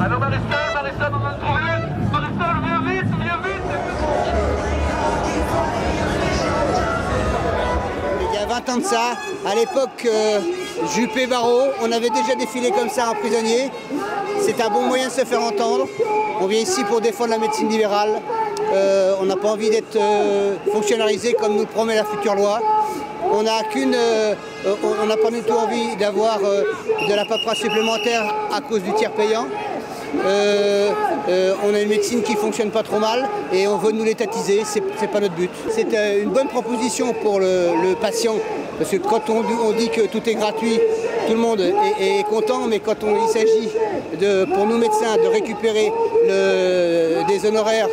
Allô Marisol, on va le trouver. Marisol, viens vite, viens vite. Il y a 20 ans de ça, à l'époque Juppé Barrault, on avait déjà défilé comme ça en prisonnier. C'est un bon moyen de se faire entendre. On vient ici pour défendre la médecine libérale. On n'a pas envie d'être fonctionnalisé comme nous le promet la future loi. On n'a pas du tout envie d'avoir de la paperasse supplémentaire à cause du tiers payant. On a une médecine qui ne fonctionne pas trop mal et on veut nous l'étatiser, c'est pas notre but. C'est une bonne proposition pour le patient, parce que quand on dit que tout est gratuit, tout le monde est content, mais quand il s'agit pour nous médecins de récupérer des honoraires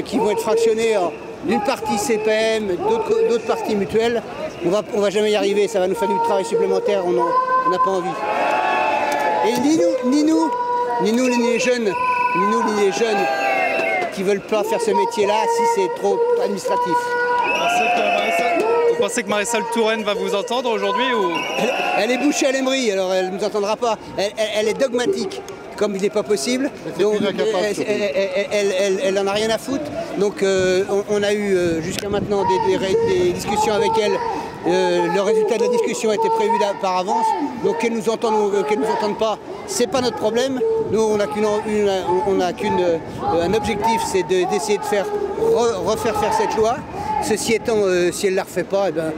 qui vont être fractionnés d'une partie CPM, d'autres parties mutuelles, on va jamais y arriver, ça va nous faire du travail supplémentaire, on n'a pas envie. Et ni nous les jeunes qui ne veulent pas faire ce métier-là si c'est trop administratif. Vous pensez que Marisol Touraine va vous entendre aujourd'hui ou... Elle est bouchée à l'Emery, alors elle ne nous entendra pas. Elle est dogmatique, comme il n'est pas possible. Donc, elle n'en a rien à foutre. Donc on a eu jusqu'à maintenant des discussions avec elle. Le résultat de la discussion était prévu par avance, donc qu'elle nous entende ou qu'elle ne nous entende pas, c'est pas notre problème. Nous, on n'a qu'un objectif, c'est d'essayer de refaire faire cette loi. Ceci étant, si elle ne la refait pas, eh ben,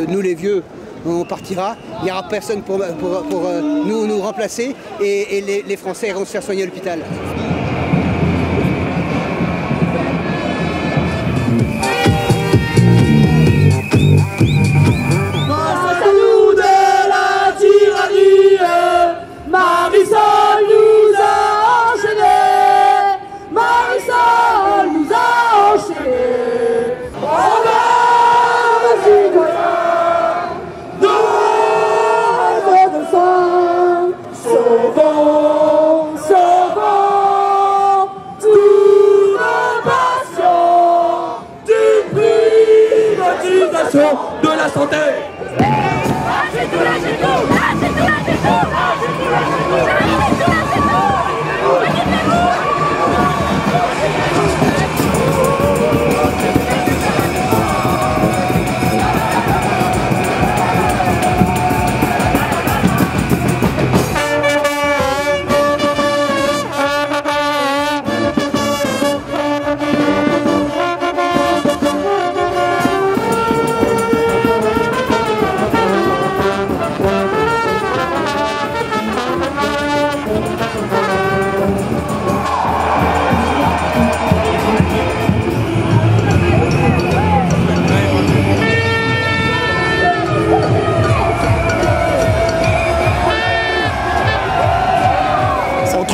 nous les vieux, on partira. Il n'y aura personne pour nous remplacer et les Français iront se faire soigner à l'hôpital. Marisol nous a enchaînés, Marisol nous a enchaînés. On va citoyens, nos médecins, sauvons tous nos patients d'une privatisation de la santé.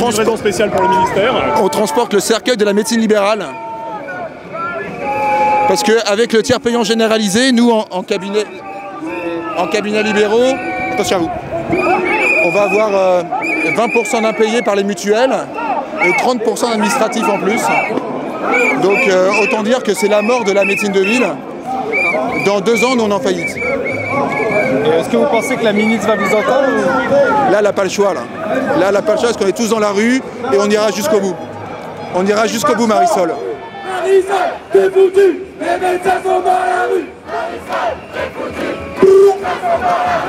Une raison spéciale pour le ministère. On transporte le cercueil de la médecine libérale. Parce qu'avec le tiers payant généralisé, nous en cabinet libéraux, attention à vous, on va avoir 20% d'impayés par les mutuelles et 30% d'administratifs en plus. Donc autant dire que c'est la mort de la médecine de ville. Dans 2 ans, nous on est en faillite. Est-ce que vous pensez que la ministre va vous entendre ou... Là, elle n'a pas le choix. Là, elle n'a pas le choix parce qu'on est tous dans la rue et on ira jusqu'au bout. On ira jusqu'au bout, Marisol. Marisol, t'es foutu, les médecins sont dans la rue. Marisol, t'es foutu, les médecins sont dans la rue.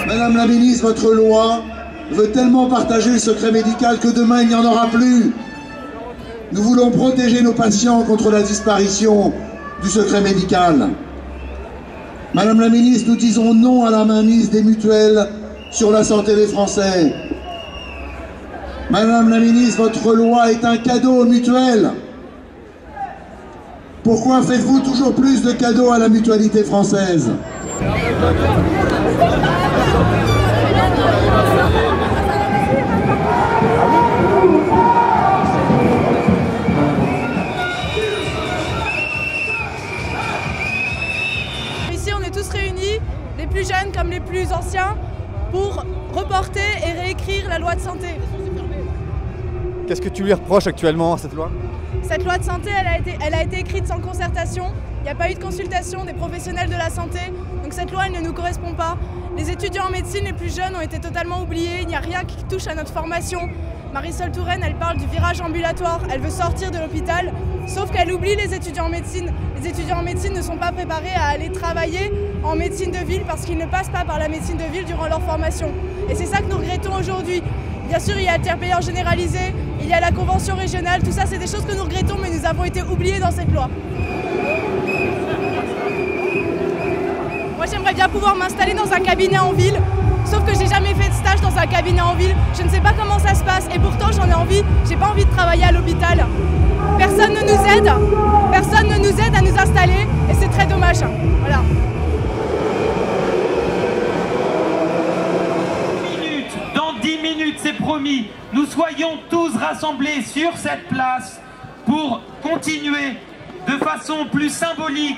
Madame la ministre, votre loi veut tellement partager le secret médical que demain il n'y en aura plus. Nous voulons protéger nos patients contre la disparition du secret médical. Madame la ministre, nous disons non à la mainmise des mutuelles sur la santé des Français. Madame la ministre, votre loi est un cadeau aux mutuelles. Pourquoi faites-vous toujours plus de cadeaux à la mutualité française? Ici, on est tous réunis, les plus jeunes comme les plus anciens, pour reporter et réécrire la loi de santé. Qu'est-ce que tu lui reproches actuellement à cette loi? Cette loi de santé, elle a été écrite sans concertation. Il n'y a pas eu de consultation des professionnels de la santé. Donc cette loi, elle ne nous correspond pas. Les étudiants en médecine les plus jeunes ont été totalement oubliés. Il n'y a rien qui touche à notre formation. Marisol Touraine, elle parle du virage ambulatoire. Elle veut sortir de l'hôpital, sauf qu'elle oublie les étudiants en médecine. Les étudiants en médecine ne sont pas préparés à aller travailler en médecine de ville parce qu'ils ne passent pas par la médecine de ville durant leur formation. Et c'est ça que nous regrettons aujourd'hui. Bien sûr, il y a le tiers payant généralisé, il y a la convention régionale, tout ça c'est des choses que nous regrettons, mais nous avons été oubliés dans cette loi. Moi j'aimerais bien pouvoir m'installer dans un cabinet en ville, sauf que j'ai jamais fait de stage dans un cabinet en ville, je ne sais pas comment ça se passe, et pourtant j'en ai envie, j'ai pas envie de travailler à l'hôpital. Personne ne nous aide à nous installer, et c'est très dommage. Voilà. C'est promis, nous soyons tous rassemblés sur cette place pour continuer de façon plus symbolique.